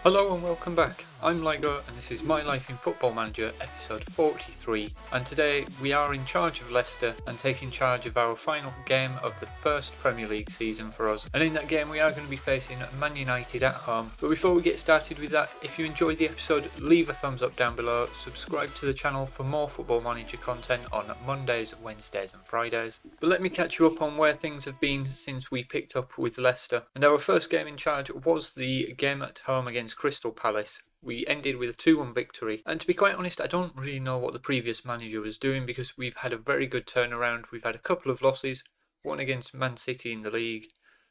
Hello and welcome back. I'm Lygo and this is My Life in Football Manager episode 43, and today we are in charge of Leicester and taking charge of our final game of the first Premier League season for us, and in that game we are going to be facing Man United at home. But before we get started with that, if you enjoyed the episode, leave a thumbs up down below, subscribe to the channel for more Football Manager content on Mondays, Wednesdays and Fridays. But let me catch you up on where things have been since we picked up with Leicester, and our first game in charge was the game at home against Crystal Palace. We ended with a 2-1 victory, and to be quite honest, I don't really know what the previous manager was doing because we've had a very good turnaround. We've had a couple of losses, one against Man City in the league,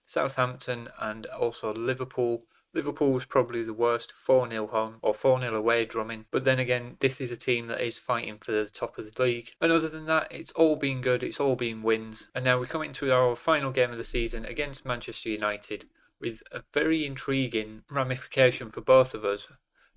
Southampton and also Liverpool. Liverpool was probably the worst, 4-0 home or 4-0 away drumming, but then again this is a team that is fighting for the top of the league, and other than that it's all been good, it's all been wins. And now we come into our final game of the season against Manchester United with a very intriguing ramification for both of us,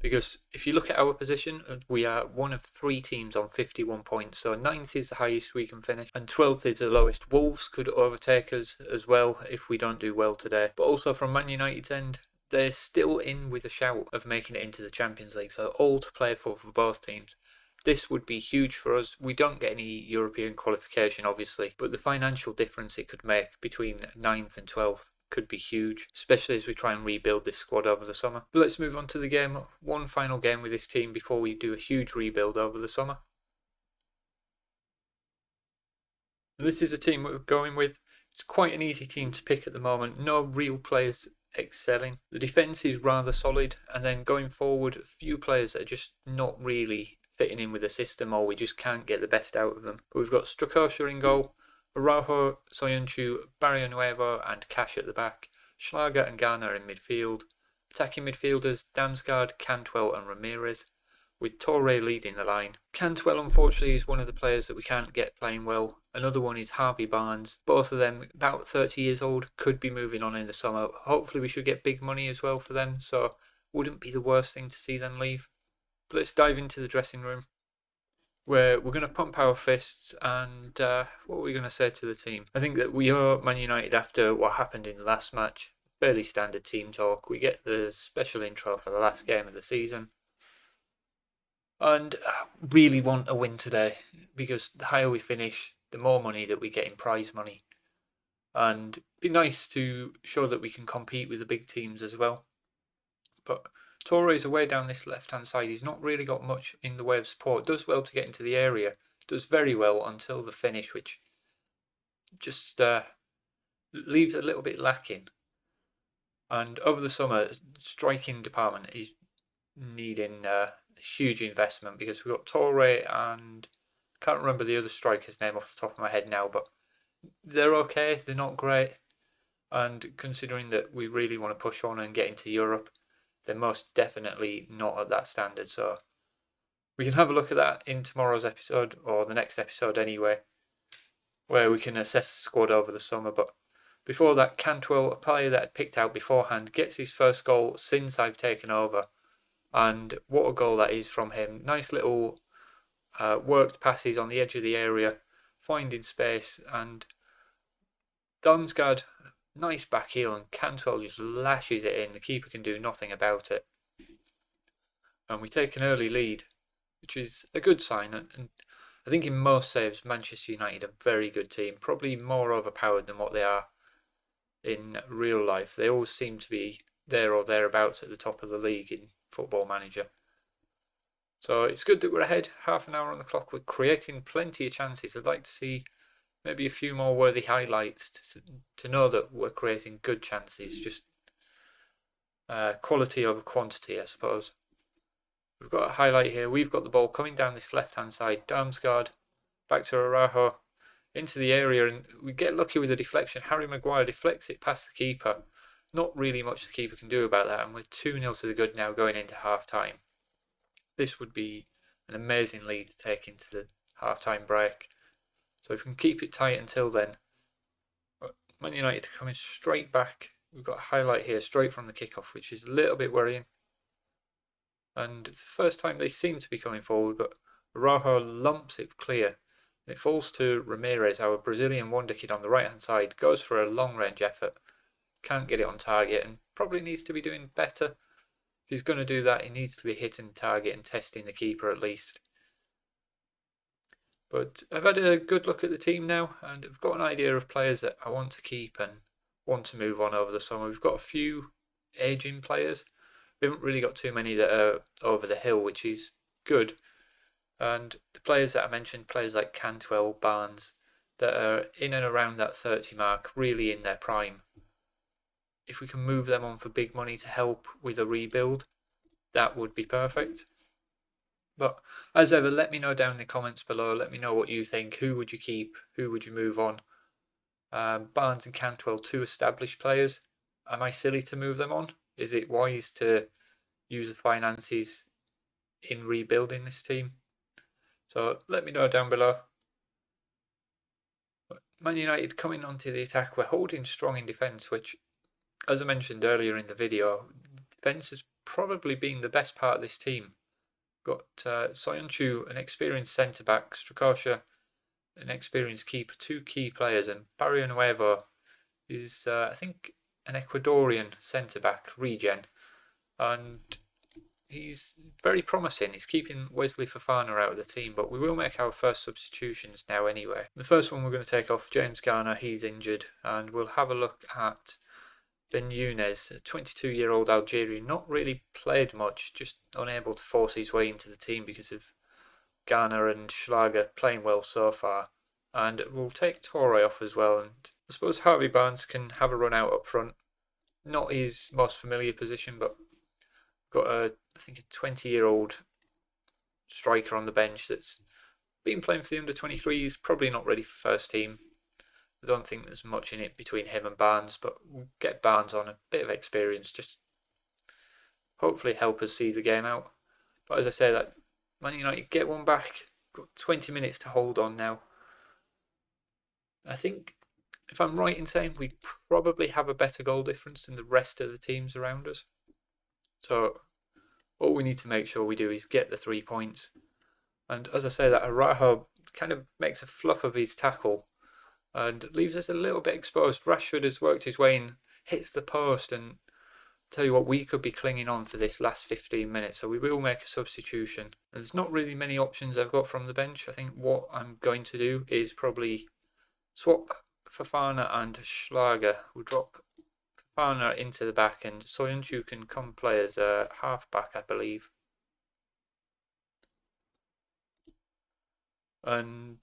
because if you look at our position, we are one of 3 teams on 51 points, so 9th is the highest we can finish and 12th is the lowest. Wolves could overtake us as well if we don't do well today, but also from Man United's end, they're still in with a shout of making it into the Champions League, so all to play for both teams. This would be huge for us. We don't get any European qualification obviously, but the financial difference it could make between 9th and 12th could be huge, especially as we try and rebuild this squad over the summer. But let's move on to the game, one final game with this team before we do a huge rebuild over the summer. And this is a team we're going with. It's quite an easy team to pick at the moment, no real players excelling. The defence is rather solid, and then going forward, a few players that are just not really fitting in with the system, or we just can't get the best out of them. But we've got Strakosha in goal, Araujo, Soyuncu, Barrionuevo and Cash at the back, Schlager and Garner in midfield, attacking midfielders Damsgaard, Cantwell and Ramirez, with Torre leading the line. Cantwell unfortunately is one of the players that we can't get playing well. Another one is Harvey Barnes. Both of them about 30 years old, could be moving on in the summer. Hopefully we should get big money as well for them, so wouldn't be the worst thing to see them leave. But let's dive into the dressing room, where we're going to pump our fists and what are we going to say to the team? I think that we owe Man United, after what happened in the last match, fairly standard team talk. We get the special intro for the last game of the season and really want a win today, because the higher we finish, the more money that we get in prize money, and it'd be nice to show that we can compete with the big teams as well. But Torre is away down this left-hand side. He's not really got much in the way of support. Does well to get into the area. Does very well until the finish, which just leaves a little bit lacking. And over the summer, striking department is needing a huge investment, because we've got Torre and I can't remember the other striker's name off the top of my head now, but they're okay. They're not great. And considering that we really want to push on and get into Europe, they're most definitely not at that standard. So we can have a look at that in tomorrow's episode, or the next episode anyway, where we can assess the squad over the summer. But before that, Cantwell, a player that I'd picked out beforehand, gets his first goal since I've taken over. And what a goal that is from him. Nice little worked passes on the edge of the area, finding space, and Damsgaard, nice back heel, and Cantwell just lashes it in. The keeper can do nothing about it. And we take an early lead, which is a good sign. And I think in most saves, Manchester United are a very good team. Probably more overpowered than what they are in real life. They always seem to be there or thereabouts at the top of the league in Football Manager. So it's good that we're ahead, half an hour on the clock. We're creating plenty of chances. I'd like to see maybe a few more worthy highlights to know that we're creating good chances. Just quality over quantity, I suppose. We've got a highlight here. We've got the ball coming down this left-hand side. Damsgaard, back to Araujo, into the area, and we get lucky with a deflection. Harry Maguire deflects it past the keeper. Not really much the keeper can do about that, and we're 2-0 to the good now going into half-time. This would be an amazing lead to take into the half-time break. So if we can keep it tight until then. Man United coming straight back. We've got a highlight here straight from the kickoff, which is a little bit worrying. And it's the first time they seem to be coming forward, but Araujo lumps it clear. It falls to Ramirez, our Brazilian wonder kid on the right-hand side. Goes for a long-range effort. Can't get it on target and probably needs to be doing better. If he's going to do that, he needs to be hitting the target and testing the keeper at least. But I've had a good look at the team now, and I've got an idea of players that I want to keep and want to move on over the summer. We've got a few aging players. We haven't really got too many that are over the hill, which is good. And the players that I mentioned, players like Cantwell, Barnes, that are in and around that 30 mark, really in their prime. If we can move them on for big money to help with a rebuild, that would be perfect. But as ever, let me know down in the comments below. Let me know what you think. Who would you keep? Who would you move on? Barnes and Cantwell, two established players. Am I silly to move them on? Is it wise to use the finances in rebuilding this team? So let me know down below. Man United coming onto the attack. We're holding strong in defence, which, as I mentioned earlier in the video, defence has probably been the best part of this team. Got Soyuncu, an experienced centre-back, Strakosha, an experienced keeper, two key players, and Barrio Nuevo is, I think, an Ecuadorian centre-back, regen, and he's very promising. He's keeping Wesley Fofana out of the team, but we will make our first substitutions now anyway. The first one we're going to take off, James Garner, he's injured, and we'll have a look at Ben Younes, a 22-year-old Algerian, not really played much, just unable to force his way into the team because of Garner and Schlager playing well so far. And we'll take Torre off as well, and I suppose Harvey Barnes can have a run out up front. Not his most familiar position, but got I think a 20-year-old striker on the bench that's been playing for the under-23s, probably not ready for first team. I don't think there's much in it between him and Barnes, but we'll get Barnes on, a bit of experience, just hopefully help us see the game out. But as I say, that Man United get one back, got 20 minutes to hold on now. I think, if I'm right in saying, we probably have a better goal difference than the rest of the teams around us. So all we need to make sure we do is get the 3 points. And as I say, that Araujo kind of makes a fluff of his tackle and leaves us a little bit exposed. Rashford has worked his way in, hits the post, and tell you what, we could be clinging on for this last 15 minutes, so we will make a substitution. There's not really many options I've got from the bench. I think what I'm going to do is probably swap Fofana and Schlager. We'll drop Fofana into the back, and Soyuncu can come play as a half-back, I believe. And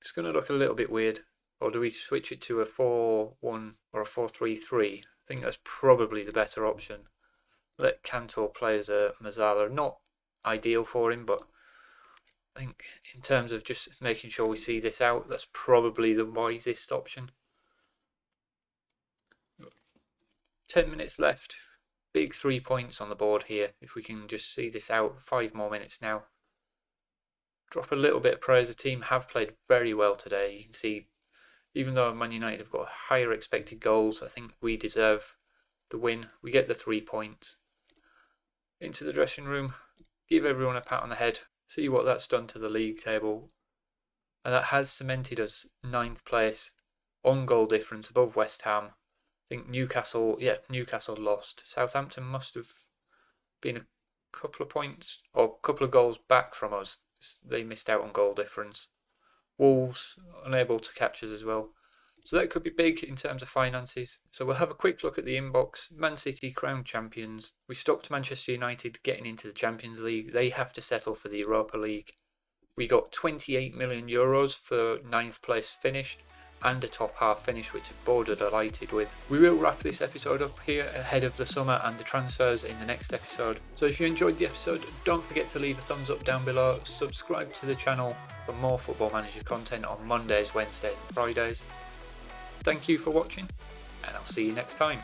it's going to look a little bit weird. Or do we switch it to a 4-1 or a 4-3-3? I think that's probably the better option. Let Cantwell play as a Mazzala. Not ideal for him, but I think in terms of just making sure we see this out, that's probably the wisest option. 10 minutes left. Big 3 points on the board here. If we can just see this out, 5 more minutes now. Drop a little bit of praise. The team have played very well today. You can see, even though Man United have got higher expected goals, I think we deserve the win. We get the 3 points. Into the dressing room, give everyone a pat on the head, see what that's done to the league table. And that has cemented us 9th place on goal difference above West Ham. I think Newcastle lost. Southampton must have been a couple of points or a couple of goals back from us. They missed out on goal difference. Wolves unable to catch us as well. So that could be big in terms of finances. So we'll have a quick look at the inbox. Man City crowned champions. We stopped Manchester United getting into the Champions League. They have to settle for the Europa League. We got 28 million euros for 9th place finish and a top half finish, which the board are delighted with. We will wrap this episode up here ahead of the summer and the transfers in the next episode. So if you enjoyed the episode, don't forget to leave a thumbs up down below, subscribe to the channel for more Football Manager content on Mondays, Wednesdays and Fridays. Thank you for watching, and I'll see you next time.